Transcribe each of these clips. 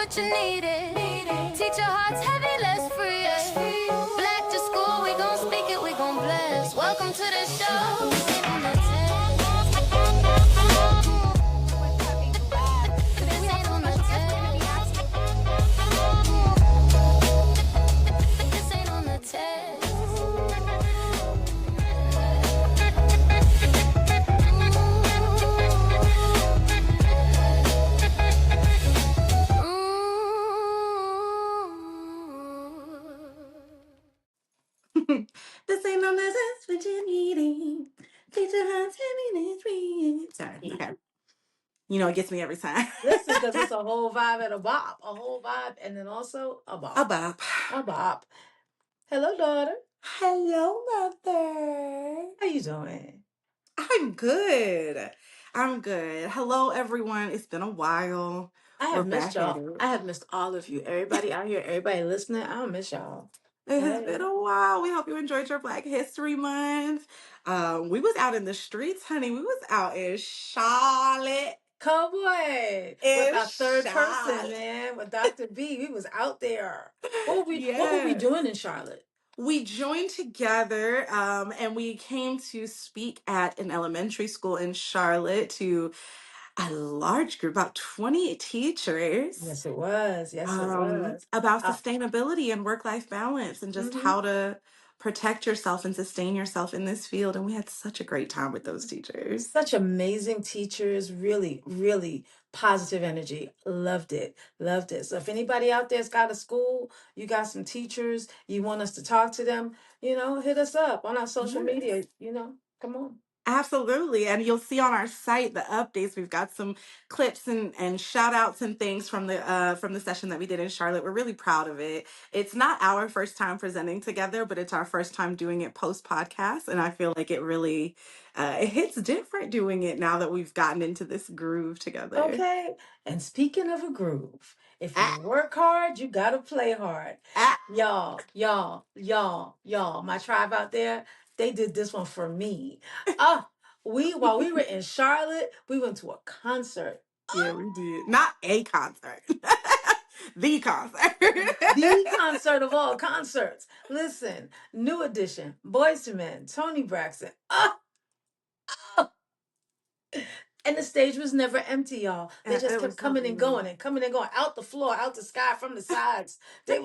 what you needed. Teach your hearts heavy, let's free it. Black to school, we gon' speak it, we gon' bless. Welcome to the show. This ain't on the test. This ain't on the test. This ain't on the test. This ain't no that's what you're needing. Teacher has me. Sorry. Okay. You know, it gets me every time. Listen, because it's a whole vibe and a bop. A whole vibe and then also a bop. A bop. A bop. Hello, daughter. Hello, mother. How you doing? I'm good. I'm good. Hello, everyone. It's been a while. I We're have missed back at y'all. it. I have missed all of you. Everybody out here, everybody listening, I don't miss y'all. It has Hey. been a while. We hope you enjoyed your Black History Month. We was out in the streets, honey. We was out in Charlotte. Cowboy with In our third person, Charlotte. man, with Dr. B. We was out there. What were we Yeah. doing in Charlotte? We joined together and we came to speak at an elementary school in Charlotte to a large group, about 20 teachers, Yes, it was. Yes, it was. about Uh, sustainability and work-life balance and just mhm. how to protect yourself and sustain yourself in this field. And we had such a great time with those teachers. Such amazing teachers, really, really positive energy. Loved it. Loved it. So if anybody out there's got a school, you got some teachers, you want us to talk to them, hit us up on our social Yes. media, come on. Absolutely. And you'll see on our site the updates. We've got some clips and shout outs and things from the session that we did in Charlotte. We're really proud of it. It's not our first time presenting together, but it's our first time doing it post podcast. And I feel like it really it hits different doing it now that we've gotten into this groove together. Okay. And speaking of a groove, if you Ah, work hard, you gotta play hard. ah. Y'all, my tribe out there, they did this one for me. Ah, while we were in Charlotte, we went to a concert. Yeah, we did. Not a concert. The concert. The concert of all concerts. Listen, New Edition, Boys to Men, Tony Braxton. Oh, and the stage was never empty, y'all. They just It kept was so coming and good. going and coming and going out the floor, out the sky, from the sides. It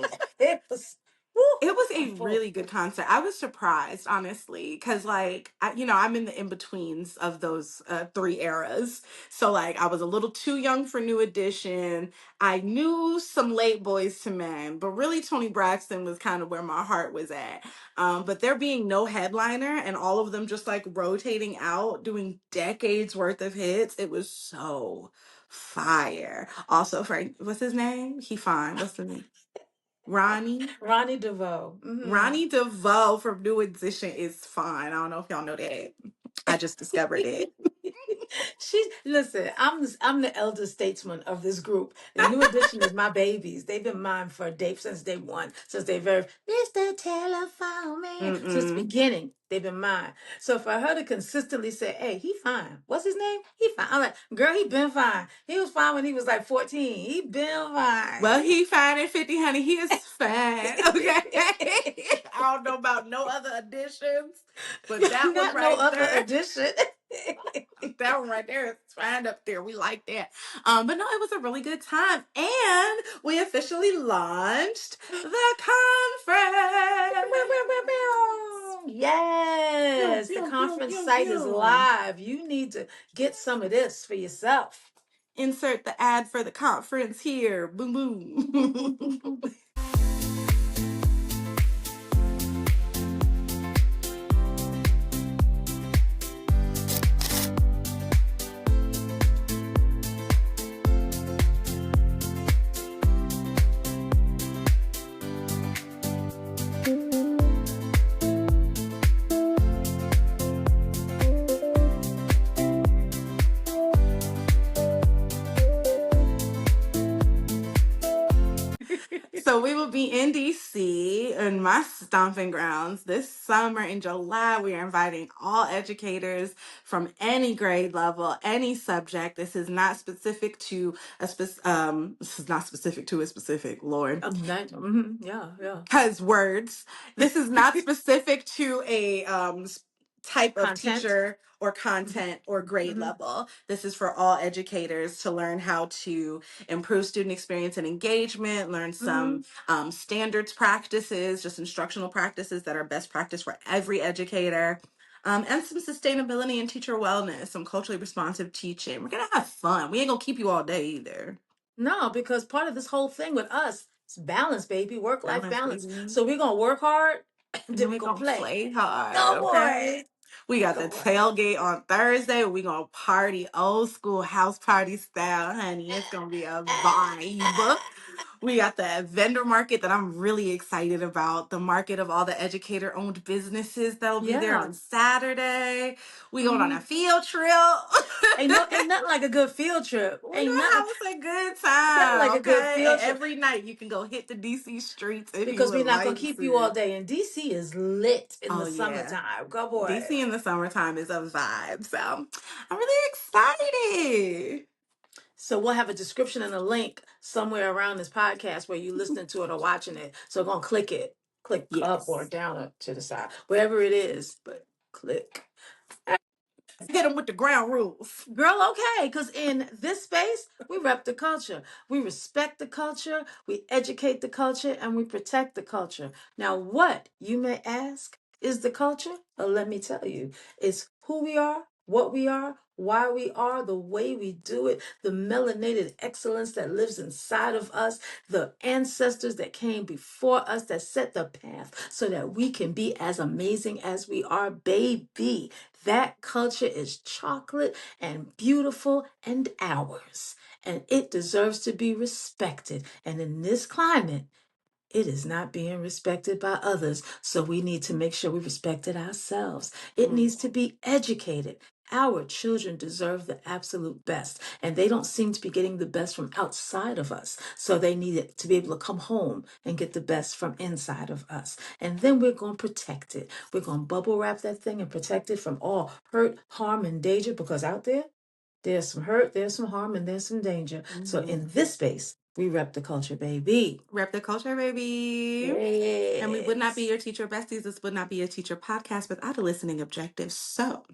was woo, It was I'm a full. really good concert. I was surprised, honestly, because I'm in the in betweens of those three eras. So like, I was a little too young for New Edition. I knew some late Boys to Men, but really Tony Braxton was kind of where my heart was at. But there being no headliner and all of them just like rotating out, doing decades worth of hits, it was so fire. Also, Frank, what's his name? He fine. What's the name? Ronnie. Ronnie DeVoe. Ronnie DeVoe from New Edition is fine. I don't know if y'all know that. I just discovered it. She's listen. I'm the elder statesman of this group. The New Edition is my babies. They've been mine for day since day one, since they very Mr. Telephone Man since the Mm-mm. beginning. They've been mine. So for her to consistently say, "Hey, he fine. What's his name? He fine." I'm like, "Girl, he been fine. He was fine when he was like 14. He been Well, fine." he fine at 50, honey. He is fine. Okay. I don't know about no other additions, but that one Not no right other there. edition. That one right there is fine up there. We like that. But no, it was a really good time. And we officially launched the conference. Pew, Yes, the pew, pew, conference pew, site is pew. live. You need to get some of this for yourself. Insert the ad for the conference here. Boom, Boom, boom, boom, boom. boom, boom. So we will be in DC in my stomping grounds this summer in July. We are inviting all educators from any grade level, any subject. This is not specific to this is not specific to a specific, Lord. Yeah, yeah. Because words. This is not specific to a type of Content. teacher or content or grade Mm-hmm. level. This is for all educators to learn how to improve student experience and engagement, learn Mm-hmm. some standards practices, just instructional practices that are best practice for every educator. And some sustainability and teacher wellness, some culturally responsive teaching. We're gonna have fun. We ain't gonna keep you all day either. No, because part of this whole thing with us is balance, baby, work-life Balance, balance. baby. So we're gonna work hard and And then then we we're gonna gonna play. play hard, Go boy. okay? We got the Go boy. tailgate on Thursday. We gonna party old school house party style, honey. It's gonna be a vibe. We got the vendor market that I'm really excited about. The market of all the educator owned businesses that'll be there Yeah. on Saturday. We going on Mm-hmm. a field trip. Ain't nothing like a good field trip. We're Ain't gonna nothing, have us a good nothing like time, a good okay? And field trip. every night you can go hit the DC streets if you Because we're would not gonna like keep you all to. day. And DC is lit in the Oh yeah. summertime. Go boy. DC in the summertime is a vibe. So I'm really excited. So we'll have a description and a link somewhere around this podcast where you listening to it or watching it. So go and click it. Click up or Yes. down or to the side. Wherever it is. But click. Hit them with the ground rules. Girl, okay, because in this space, we rep the culture. We respect the culture, we educate the culture, and we protect the culture. Now, what, you may ask, is the culture? Well, let me tell you, it's who we are, what we are, why we are, the way we do it, the melanated excellence that lives inside of us, the ancestors that came before us that set the path so that we can be as amazing as we are, baby. That culture is chocolate and beautiful and ours, and it deserves to be respected. And in this climate, it is not being respected by others. So we need to make sure we respect it ourselves. It Mm. needs to be educated. Our children deserve the absolute best, and they don't seem to be getting the best from outside of us. So they need it to be able to come home and get the best from inside of us. And then we're going to protect it. We're going to bubble wrap that thing and protect it from all hurt, harm, and danger because out there, there's some hurt, there's some harm, and there's some danger. So in Mhm. this space, we rep the culture, baby. Rep the culture, baby. And we would not be Yes. your teacher besties. This would not be a teacher podcast without a listening objective. So,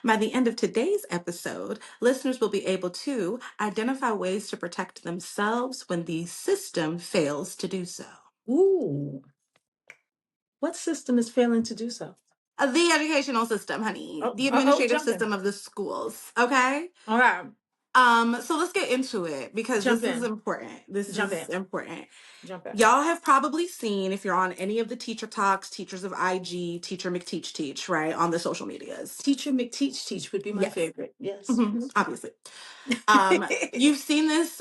by the end of today's episode, listeners will be able to identify ways to protect themselves when the system fails to do so. Ooh, what system is failing to do so? The educational system, honey. Oh, The administrative jump in. system of the schools. Okay? All right, So let's get into it because jump this is in, important. This jump is in, important. jump in. Y'all have probably seen, if you're on any of the teacher talks, teachers of IG, teacher McTeach Teach, right, on the social medias. Teacher McTeach Teach would be my Yes. favorite. Yes. Mhm, obviously. You've seen this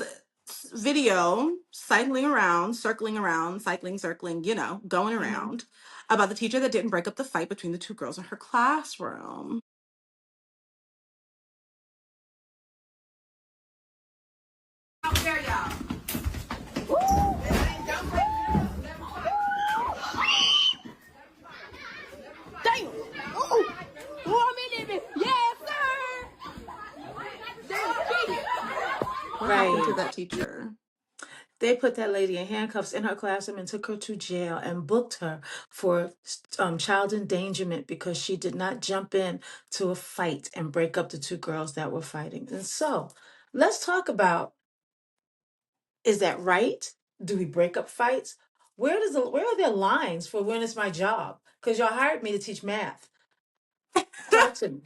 video cycling around, circling around, cycling, circling, going hmm around about the teacher that didn't break up the fight between the two girls in her classroom. How dare y'all? Damn! Ooh! Ooh, I'm in it! Yes, sir! What happened to Right. that teacher? They put that lady in handcuffs in her classroom and took her to jail and booked her for child endangerment because she did not jump in to a fight and break up the two girls that were fighting. And so let's talk about, is that right? Do we break up fights? Where are there lines for when it's my job? Because y'all hired me to teach math. Talk to me.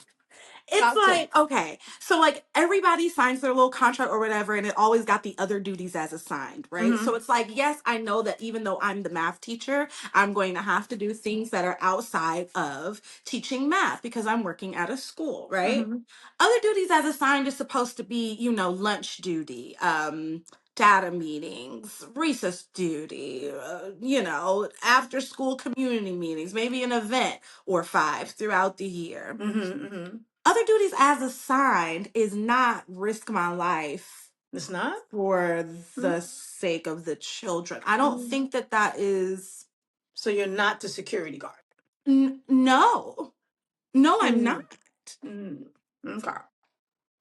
It's Talk to me. like, okay, so like everybody signs their little contract or whatever, and it always got the other duties as assigned, right? Mm-hmm. So it's like, yes, I know that even though I'm the math teacher, I'm going to have to do things that are outside of teaching math because I'm working at a school, right? Mm-hmm. Other duties as assigned is supposed to be, lunch duty, data meetings, recess duty, after school community meetings, maybe an event or five throughout the year. Mm-hmm. Mm-hmm. Other duties as assigned is not risk my life It's not. for Mm, the sake of the children. I don't mm. think that that is. So you're not the security guard. No, no, I'm not. Mm, mm, okay.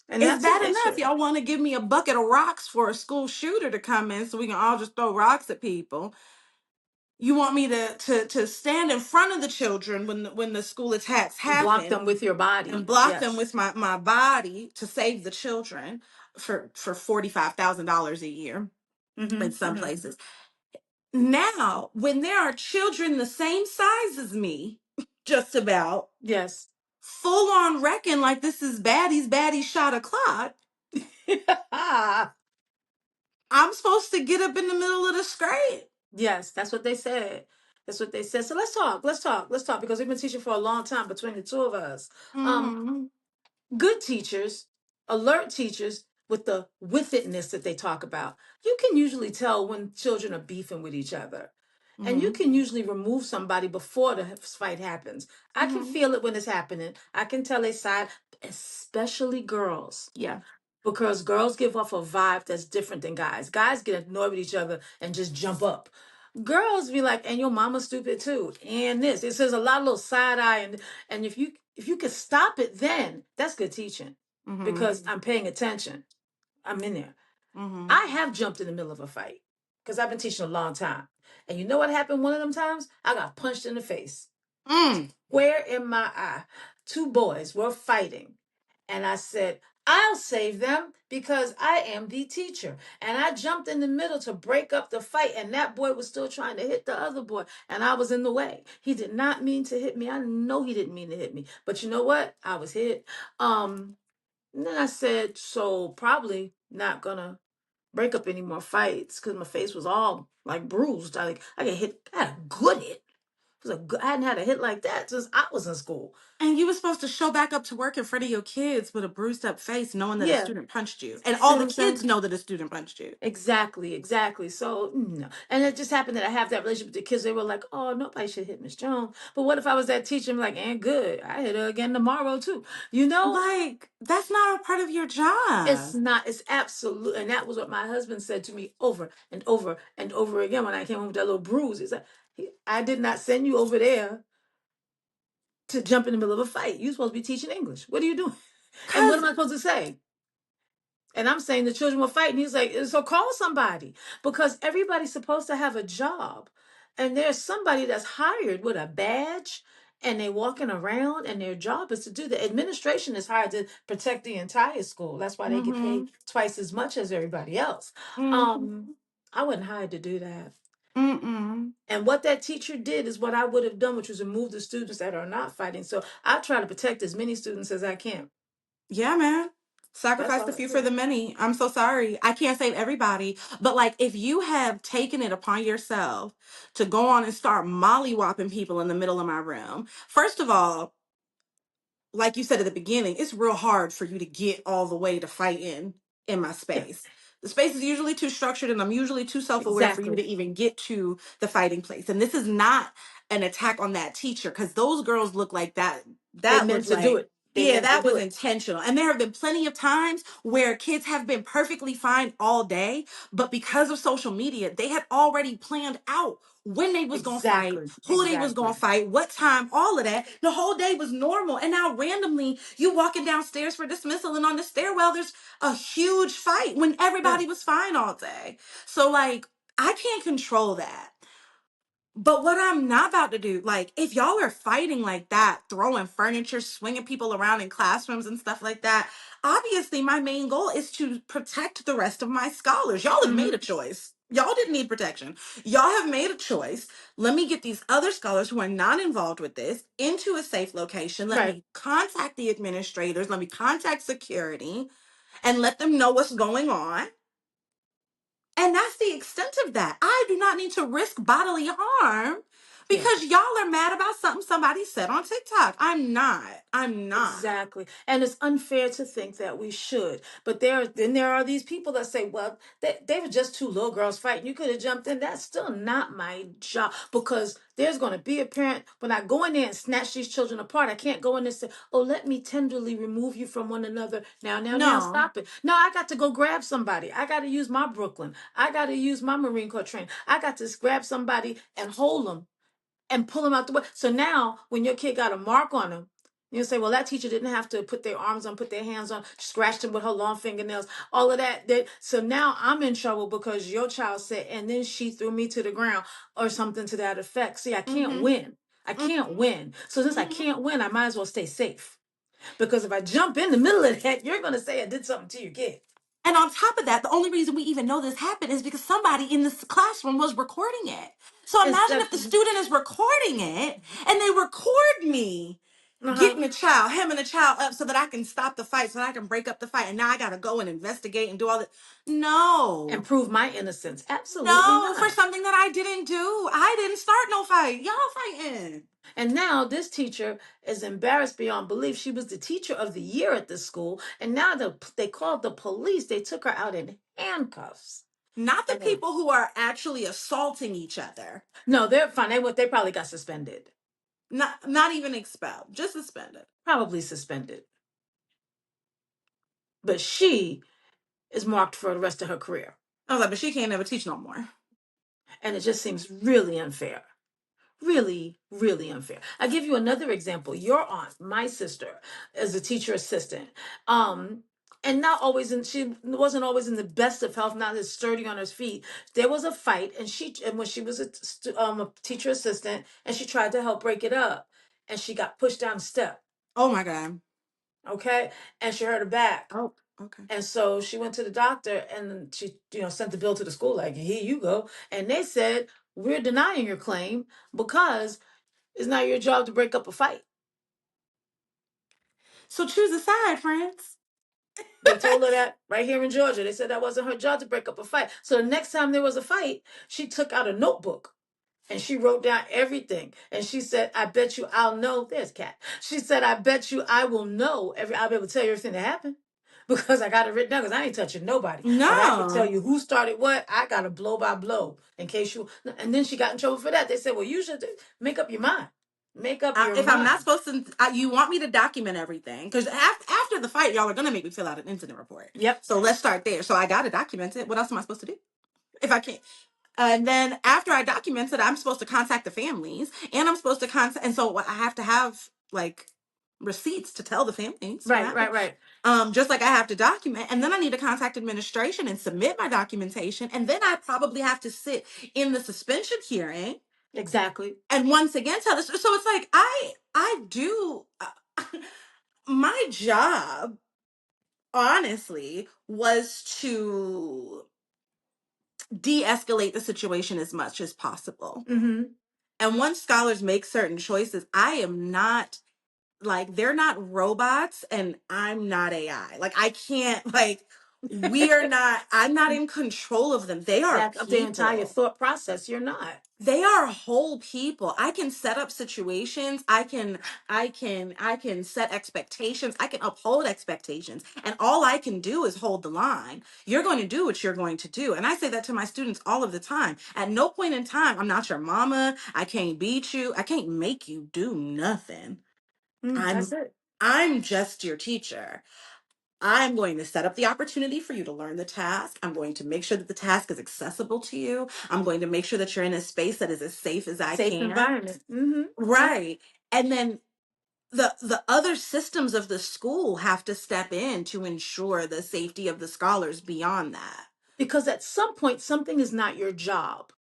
And It's that's an bad enough issue. y'all want to give me a bucket of rocks for a school shooter to come in so we can all just throw rocks at people. You want me to stand in front of the children when the school attacks And block happen them with your and body. block them Yes. with my body to save the children for $45,000 a year in some Mm-hmm. places. Now, when there are children the same size as me, just about Yes. full on wrecking like this is baddies shot o'clock, I'm supposed to get up in the middle of the scrape. Yes, that's what they said. That's what they said. So let's talk. Let's talk. Let's talk because we've been teaching for a long time between the two of us. Um, Mm-hmm. Good teachers, alert teachers with the with itness that they talk about. You can usually tell when children are beefing with each other. And you Mm-hmm. can usually remove somebody before the fight happens. I can Mm-hmm. feel it when it's happening. I can tell a side, especially girls, Yeah. because girls give off a vibe that's different than guys. Guys get annoyed with each other and just jump up. Girls be like, and your mama's stupid too, and this. It says a lot of little side eye, and if you could stop it, then that's good teaching Mm-hmm. because I'm paying attention. I'm in there. Mm-hmm. I have jumped in the middle of a fight because I've been teaching a long time, and you know what happened? One of them times, I got punched in the face, Mm. square in my eye. Two boys were fighting. And I said, I'll save them because I am the teacher. And I jumped in the middle to break up the fight. And that boy was still trying to hit the other boy. And I was in the way. He did not mean to hit me. I know he didn't mean to hit me. But you know what? I was hit. And then I said, so probably not gonna break up any more fights because my face was all like bruised. I get hit. I had a good hit. I hadn't had a hit like that since I was in school. And you were supposed to show back up to work in front of your kids with a bruised up face, knowing that a Yeah. student punched you. And See all what the I'm saying? kids know that a student punched you. Exactly, exactly. So, no. And it just happened that I have that relationship with the kids. They were like, oh, nobody should hit Miss Jones. But what if I was that teacher? I'm like, and good. I hit her again tomorrow, too. You know, Like, that's not a part of your it's job. not, it's absolute. And that was what my husband said to me over and over and over again when I came home with that little bruise. He said, I did not send you over there to jump in the middle of a fight. You're supposed to be teaching English. What are you doing? And what am Cause I supposed to say? And I'm saying the children were fighting. He's like, so call somebody because everybody's supposed to have a job. And there's somebody that's hired with a badge and they're walking around and their job is to do the administration is hired to protect the entire school. That's why they get mm-hmm. paid twice as much as everybody else. Mm-hmm. I wasn't hired to do that. Mm-mm. And what that teacher did is what I would have done, which was remove the students that are not fighting. So I try to protect as many students as I can. Yeah, man. That's Sacrifice the all I few for do. the many. I'm so sorry. I can't save everybody. But like if you have taken it upon yourself to go on and start mollywhopping people in the middle of my room, first of all, like you said at the beginning, it's real hard for you to get all the way to fighting in my Yeah, space. The space is usually too structured and I'm usually too self-aware for you exactly. to even get to the fighting place. And this is not an attack on that teacher because those girls look like They that meant was to do like it. They yeah, meant to that do was it. intentional. And there have been plenty of times where kids have been perfectly fine all day, but because of social media, they had already planned out when they was gonna fight, Exactly. who they was gonna Exactly. fight, what time, all of that. The whole day was normal. And now randomly you walking downstairs for dismissal and on the stairwell there's a huge fight when Yeah. everybody was fine all day. So like I can't control that. But what I'm not about to do, like, if y'all are fighting like that, throwing furniture, swinging people around in classrooms and stuff like that, obviously my main goal is to protect the rest of my scholars. Y'all have made Hmm. a choice. Y'all didn't need protection. Y'all have made a choice. Let me get these other scholars who are not involved with this into a safe location. Let Right. me contact the administrators. Let me contact security and let them know what's going on. And that's the extent of that. I do not need to risk bodily harm Yeah. Because y'all are mad about something somebody said on TikTok. I'm not. I'm not. Exactly. And it's unfair to think that we should. But there are these people that say, well, they were just two little girls fighting. You could have jumped in. That's still not my job, because there's going to be a parent. When I go in there and snatch these children apart, I can't go in and say, oh, let me tenderly remove you from one another. Now, No. stop it. No, I got to go grab somebody. I got to use my Brooklyn. I got to use my Marine Corps training. I got to grab somebody and hold them and pull them out the way. So now, when your kid got a mark on him, you say, well, that teacher didn't have to put their arms on, put their hands on, scratched him with her long fingernails, all of that. So now I'm in trouble because your child said, and then she threw me to the ground or something to that effect. See, I can't Mm-hmm. win. I can't Mm-hmm. win. So since I Mm-hmm. can't win, I might as well stay safe. Because if I jump in the middle of that, you're going to say I did something to your kid. And on top of that, the only reason we even know this happened is because somebody in this classroom was recording it. So imagine Instead, if the student is recording it and they record me uh-huh, getting the child, hemming the child up so that I can stop the fight, so that I can break up the fight. And now I got to go and investigate and do all that. and No. prove my innocence. Absolutely No, for not. something that I didn't do. I didn't start no fight. Y'all fighting. And now this teacher is embarrassed beyond belief. She was the teacher of the year at this school, and now they called the police. They took her out in handcuffs. Not the And people who are actually assaulting each other. no, they're fine. They probably got suspended, Not even expelled, just suspended. probably suspended. But she is marked for the rest of her career, I was like, but she can't never teach no more. and it just seems really unfair. Really, really unfair. I'll give you another example. Your aunt, my sister, is a teacher assistant. Um, and not always she wasn't always in the best of health, not as sturdy on her feet. There was a fight, and when she was a teacher assistant, and she tried to help break it up, and she got pushed down a step. Oh my God. Okay, and she hurt her back. Oh, okay. And so she went to the doctor, and she, sent the bill to the school like, here you go. And they said, we're denying your claim because it's not your job to break up a fight. So choose a side, friends. They told her that right here in Georgia. They said that wasn't her job to break up a fight. So the next time there was a fight, she took out a notebook and she wrote down everything. And she said, I bet you I'll know. There's Cat. She said, I bet you I will know. I'll be able to tell you everything that happened because I got it written down because I ain't touching nobody. But I can tell No. you who started what. I got a blow by blow in case you. And then she got in trouble for that. They said, well, you should make up your mind. Make up your If I'm not mind. supposed to, you want me to document everything. Because after the fight, y'all are going to make me fill out an incident report. Yep. So let's start there. So I got to document it. What else am I supposed to do if I can't? And then after I document it, I'm supposed to contact the families, and I'm supposed to contact, and so I have to have like receipts to tell the families what Right, happened. right, right. Just like I have to document, and then I need to contact administration and submit my documentation, and then I probably have to sit in the suspension hearing, Exactly. and once again tell this. So it's like I do my job honestly was to de-escalate the situation as much as possible. Mm-hmm. And once scholars make certain choices, I am not like, they're not robots and I'm not AI. Like, I can't, like, I'm not in control of them. They are That's of the entire people. thought process. You're not. They are whole people. I can set up situations. I can set expectations. I can uphold expectations. And all I can do is hold the line. You're going to do what you're going to do. And I say that to my students all of the time. At no point in time, I'm not your mama. I can't beat you. I can't make you do nothing. That's I'm it. I'm just your teacher. I'm going to set up the opportunity for you to learn the task. I'm going to make sure that the task is accessible to you. I'm going to make sure that you're in a space that is as safe as I Safe can. environment. Mm-hmm. Yep. Right. And then the other systems of the school have to step in to ensure the safety of the scholars beyond that. Because at some point, something is not your job.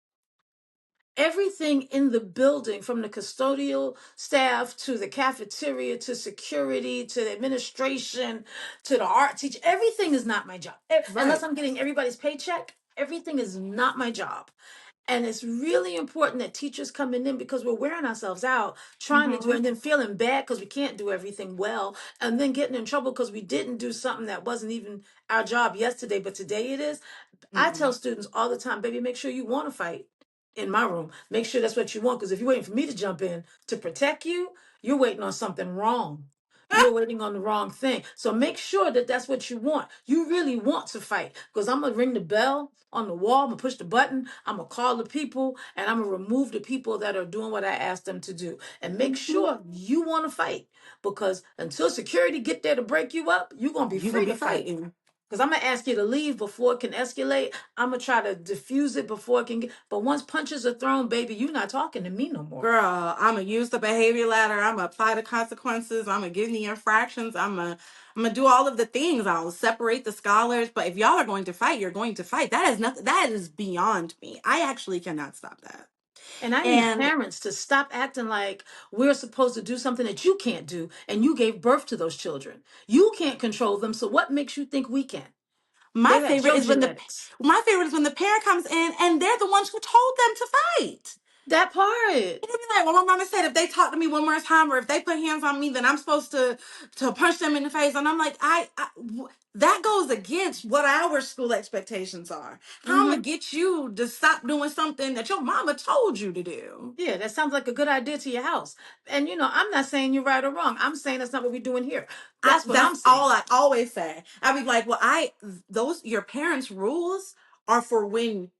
Everything in the building, from the custodial staff to the cafeteria to security to the administration to the art teacher, everything is not my job. Unless Right. I'm getting everybody's paycheck, everything is not my job. And it's really important that teachers coming in, because we're wearing ourselves out trying to do, Mm-hmm. and then feeling bad because we can't do everything well, and then getting in trouble because we didn't do something that wasn't even our job yesterday, but today it is. I tell Mm-mm. students all the time, baby, make sure you want to fight. in my room. Make sure that's what you want, because if you're waiting for me to jump in to protect you, you're waiting on something wrong. You're waiting on the wrong thing. So make sure that that's what you want. You really want to fight, because I'm going to ring the bell on the wall. I'm going to push the button. I'm going to call the people, and I'm going to remove the people that are doing what I asked them to do. And make Mhm. sure you want to fight, because until security get there to break you up, you're going to be You're gonna free be to fight. fighting. Because I'm going to ask you to leave before it can escalate. I'm going to try to diffuse it before it can get. But once punches are thrown, baby, you're not talking to me no more. Girl, I'm gonna use the behavior ladder. I'm gonna apply the consequences. I'm gonna give the infractions. I'm gonna do all of the things. I'll separate the scholars. But if y'all are going to fight, you're going to fight. That is nothing. That is beyond me. I actually cannot stop that. And I need And parents to stop acting like we're supposed to do something that you can't do. And you gave birth to those children. You can't control them. So what makes you think we can? my They had favorite your is when genetics. the parent comes in and they're the ones who told them to fight. That part. And they'd be like, well, my mama said if they talk to me one more time or if they put hands on me, then I'm supposed to punch them in the face. And I'm like, that goes against what our school expectations are. How I'm Hmm. gonna get you to stop doing something that your mama told you to do? Yeah, that sounds like a good idea to your house. And I'm not saying you're right or wrong. I'm saying that's not what we're doing here. That's what I'm That's saying. all I always say. I be like, well, those your parents' rules are for when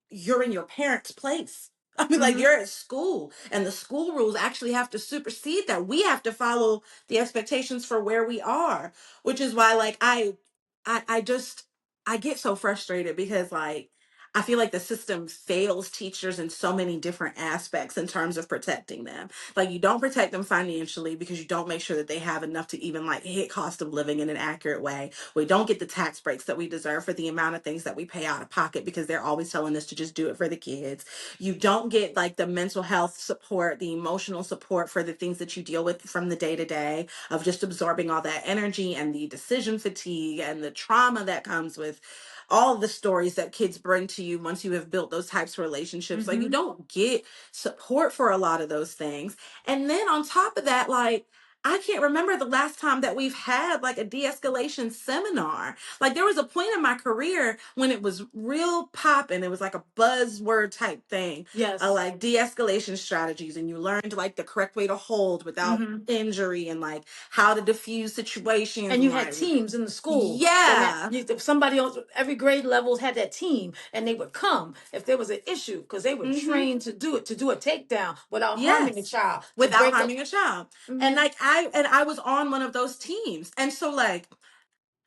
you're in your parents' place. I mean, like Hmm. you're at school, and the school rules actually have to supersede that. We have to follow the expectations for where we are, which is why, like, I just I get so frustrated because, like, I feel like the system fails teachers in so many different aspects in terms of protecting them. Like, you don't protect them financially because you don't make sure that they have enough to even like hit cost of living in an accurate way. We don't get the tax breaks that we deserve for the amount of things that we pay out of pocket because they're always telling us to just do it for the kids. You don't get like the mental health support, the emotional support for the things that you deal with from the day to day of just absorbing all that energy and the decision fatigue and the trauma that comes with all the stories that kids bring to you once you have built those types of relationships. Like, you Hmm. don't get support for a lot of those things. And then on top of that, like, I can't remember the last time that we've had like a de-escalation seminar. Like, there was a point in my career when it was real popping. It was like a buzzword type thing, Yes. like de-escalation strategies, and you learned like the correct way to hold without Hmm. injury and like how to diffuse situations And and you had like teams in the school that yeah. if somebody else, every grade levels had that team, and they would come if there was an issue, because they were Mm-hmm. trained to do a takedown without harming a Yes, child, to without break up. harming a child. And Hmm. like I was on one of those teams. And so like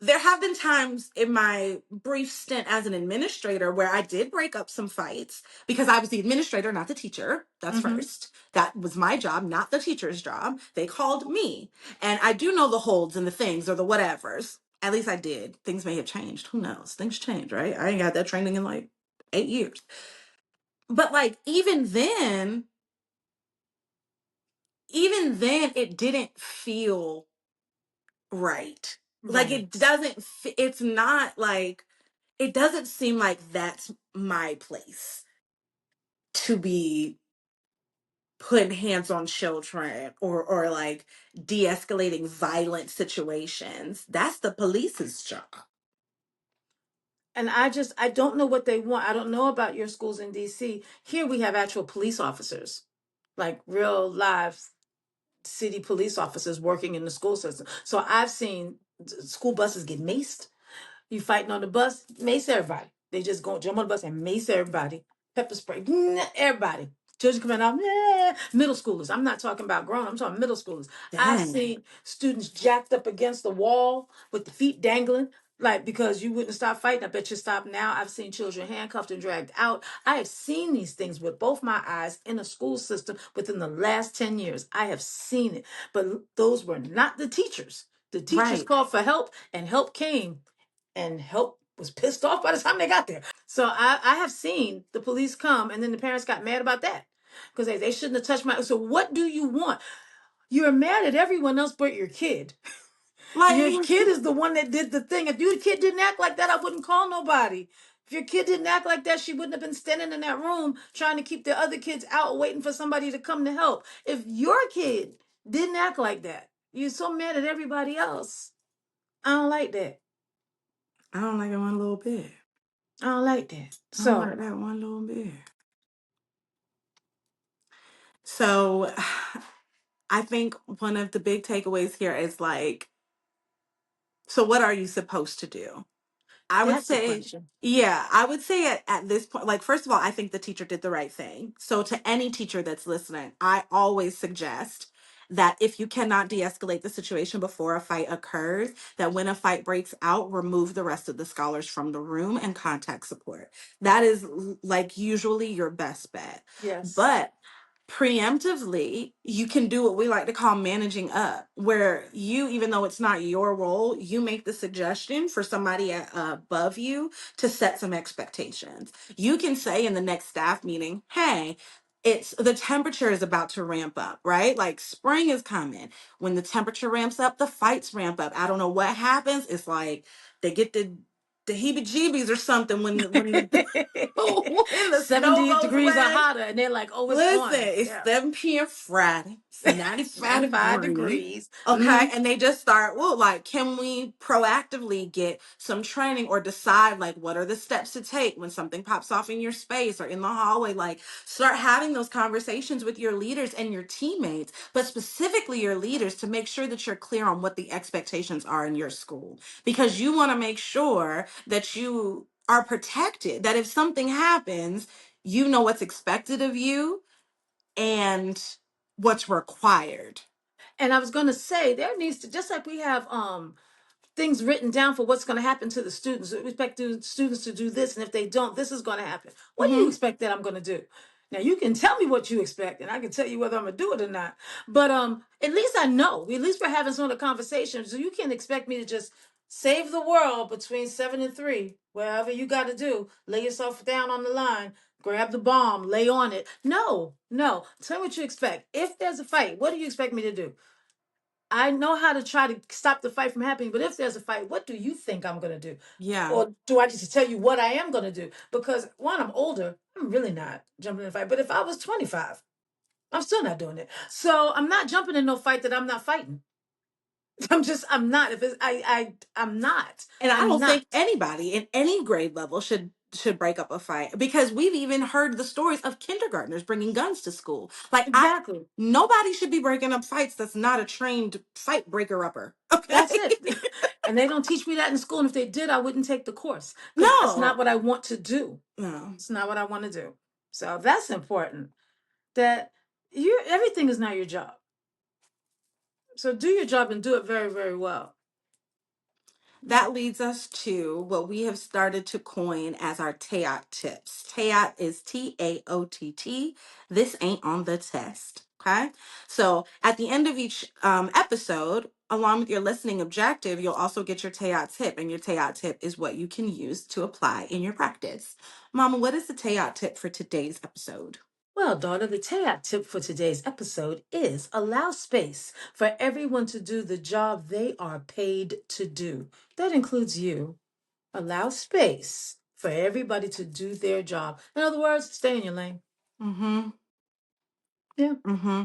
there have been times in my brief stint as an administrator where I did break up some fights because I was the administrator, not the teacher. That's Hmm. first. That was my job, not the teacher's job. They called me. And I do know the holds and the things or the whatevers. At least I did. Things may have changed. Who knows? Things change, right? I ain't got that training in like 8 years. But like even then it didn't feel right. Like it Right. doesn't it's not like it doesn't seem like that's my place to be putting hands on children or like de-escalating violent situations. That's the police's job. And I don't know what they want. I don't know about your schools in DC. Here we have actual police officers, like real live city police officers working in the school system. So I've seen school buses get maced. You fighting on the bus, mace everybody. They just go jump on the bus and mace everybody. Pepper spray, everybody. Children coming out, middle schoolers. I'm not talking about grown. I'm talking middle schoolers. I've Dang. seen students jacked up against the wall with the feet dangling, like because you wouldn't stop fighting. I bet you stop now. I've seen children handcuffed and dragged out. I have seen these things with both my eyes in a school system within the last 10 years. I have seen it. But those were not the teachers. The teachers Right. called for help, and help came, and help was pissed off by the time they got there. So I have seen the police come, and then the parents got mad about that because they shouldn't have touched my. So what do you want? You're mad at everyone else but your kid. Your Like kid is the one that did the thing. If your kid didn't act like that, I wouldn't call nobody. If your kid didn't act like that, she wouldn't have been standing in that room trying to keep the other kids out, waiting for somebody to come to help. If your kid didn't act like that, you're so mad at everybody else. I don't like that. I don't like it one little bit. I don't like that. I don't like So that one little bit. So I think one of the big takeaways here is like, so what are you supposed to do? I would That's the say, question. yeah, I would say at this point, like, first of all, I think the teacher did the right thing. So, to any teacher that's listening, I always suggest that if you cannot de escalate the situation before a fight occurs, that when a fight breaks out, remove the rest of the scholars from the room and contact support. That is like usually your best bet. Yes. But preemptively, you can do what we like to call managing up, where you, even though it's not your role, you make the suggestion for somebody above you to set some expectations. You can say in the next staff meeting, hey, it's the temperature is about to ramp up, right? Like spring is coming. When the temperature ramps up, the fights ramp up. I don't know what happens. It's like they get the heebie-jeebies or something when when the snow 70 goes degrees or away. hotter, and they're like, oh, it's Listen, on. it's Yeah. 7 p.m. Friday. It's 95 95 degrees. degrees. Okay. And they just start, well, like, can we proactively get some training or decide, like, what are the steps to take when something pops off in your space or in the hallway? Like, start having those conversations with your leaders and your teammates, but specifically your leaders to make sure that you're clear on what the expectations are in your school. Because you want to make sure that you are protected, that if something happens, you know what's expected of you and what's required. And I was going to say, there needs to, just like we have things written down for what's going to happen to the students. We expect the students to do this, and if they don't, this is going to happen. What do you Hmm. expect that I'm going to do? Now you can tell me what you expect, and I can tell you whether I'm gonna do it or not. But at least I know. At least we're having some of the conversation. So you can't expect me to just save the world between 7 and 3, wherever you got to do. Lay yourself down on the line, grab the bomb, lay on it. No, no. Tell me what you expect. If there's a fight, what do you expect me to do? I know how to try to stop the fight from happening, but if there's a fight, what do you think I'm going to do? Yeah. Or do I just tell you what I am going to do? Because one, I'm older, I'm really not jumping in a fight. But if I was 25, I'm still not doing it. So I'm not jumping in no fight that I'm not fighting. I'm not. If it's, I'm not. And I I'm don't think not. anybody in any grade level should break up a fight because we've even heard the stories of kindergartners bringing guns to school. Like I Exactly. nobody should be breaking up fights that's not a trained fight breaker upper. That's Okay? it. And they don't teach me that in school. And if they did, I wouldn't take the course because that's not No. what I want to do. No. It's not what I want to do. So that's important. That you everything is not your job. So do your job and do it very, very well. That leads us to what we have started to coin as our TAOT tips. TAOT is TAOTT. This ain't on the test. Okay. So at the end of each episode, along with your listening objective, you'll also get your TAOT tip. And your TAOT tip is what you can use to apply in your practice. Mama, what is the TAOT tip for today's episode? Well, daughter, the TAOT tip for today's episode is allow space for everyone to do the job they are paid to do. That includes you. Allow space for everybody to do their job. In other words, stay in your lane. Mm-hmm. Yeah. Mm-hmm.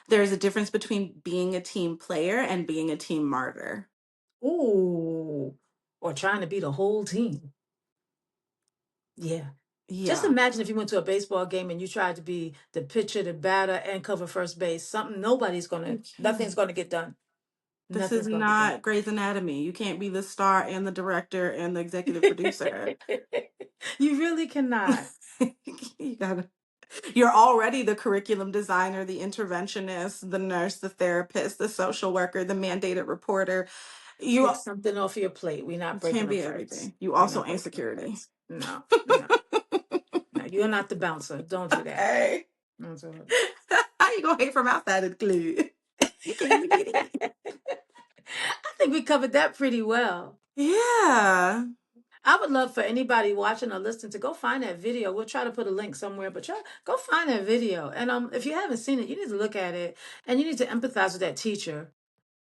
There's a difference between being a team player and being a team martyr. Ooh. Or trying to beat a whole team. Yeah. Just Yeah. imagine if you went to a baseball game and you tried to be the pitcher, the batter, and cover first base. You Nothing's can't. gonna get done. This is Nothing's gonna get done. not Grey's Anatomy. You can't be the star and the director and the executive producer. You really cannot. you gotta, you're already the curriculum designer, the interventionist, the nurse, the therapist, the social worker, the mandated reporter. You Take something off your plate. We're not breaking can't up be fights. everything. You We're also not ain't breaking up security. fights. No, no, no. You're not the bouncer. Don't do that. Hey. Don't do How you gonna hate from outside of the clue? You can't even get in. it. I think we covered that pretty well. Yeah. I would love for anybody watching or listening to go find that video. We'll try to put a link somewhere, but go find that video. And if you haven't seen it, you need to look at it and you need to empathize with that teacher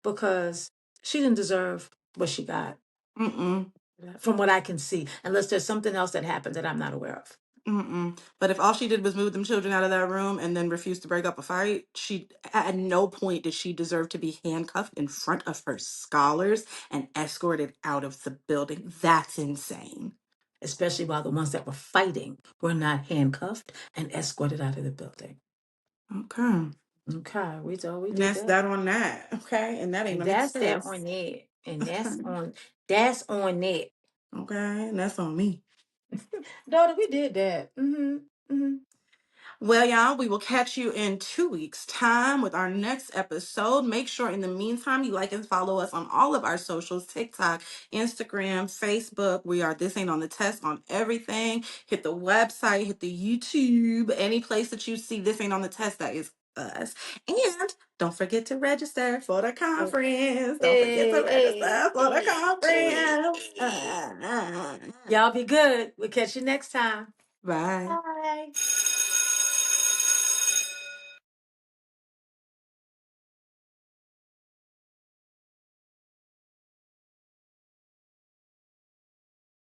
because she didn't deserve what she got, Mm-mm. from what I can see, unless there's something else that happened that I'm not aware of. Mm-mm. But if all she did was move them children out of that room and then refused to break up a fight, she at no point did she deserve to be handcuffed in front of her scholars and escorted out of the building. That's insane. Especially while the ones that were fighting were not handcuffed and escorted out of the building. Okay. Okay, we And did that's that. that on that. Okay. And that ain't And on the that's that test. on it. And Okay. that's on it. Okay. And that's on me. Daughter, we did that. Mm-hmm. Mm-hmm. Well, y'all, we will catch you in 2 weeks' time with our next episode. Make sure in the meantime you like and follow us on all of our socials: TikTok, Instagram, Facebook. We are This Ain't on the Test on everything. Hit the website, hit the YouTube, any place that you see This Ain't on the Test, that is us. And don't forget to register for the conference. Don't forget to Hey, hey, register for the hey, hey. conference. Y'all be good. We'll catch you next time. Bye. Bye.